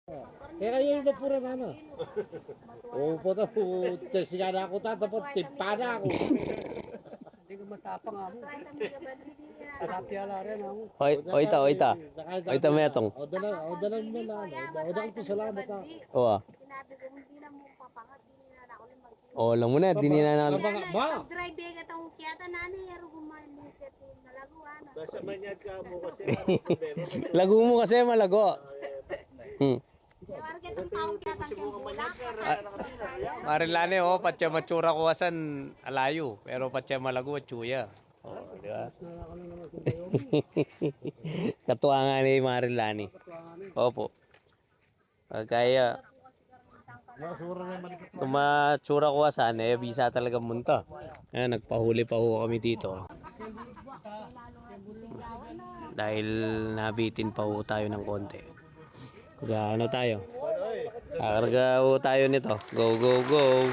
Kaya kayo yung napura na ano. Oo po na po. Sigara ako tatapot. Timpa na ako. Hindi ko matapang ako. Tapyala rin ako. Oita. Oita metong. O dala mo na. O dala ko salamat ako. Oo. Sinabi ko, hindi na mo papangat, hindi na ako rin mag- Oh, lang mo na, di na na. Ba? Pag-drive ka itong kiyata nani, yaro gumalit ito yung nalaguan. Basta manyad ka mo kasi. Lago mo kasi malago. Yawar ka itong paong kiyata kang bulak. Marilane oh, patya matsura ko asan alayo, pero patya malago at chuya. Oh, di ba? Katuwa nga ni Marilane. Opo. Kaya tumatsura ko asan eh bisa talaga munta. Ayan, nagpahuli pa ho kami dito. Dahil nabitin pa ho tayo ng konti. Kaya ano tayo? Karga ho tayo nito. Go.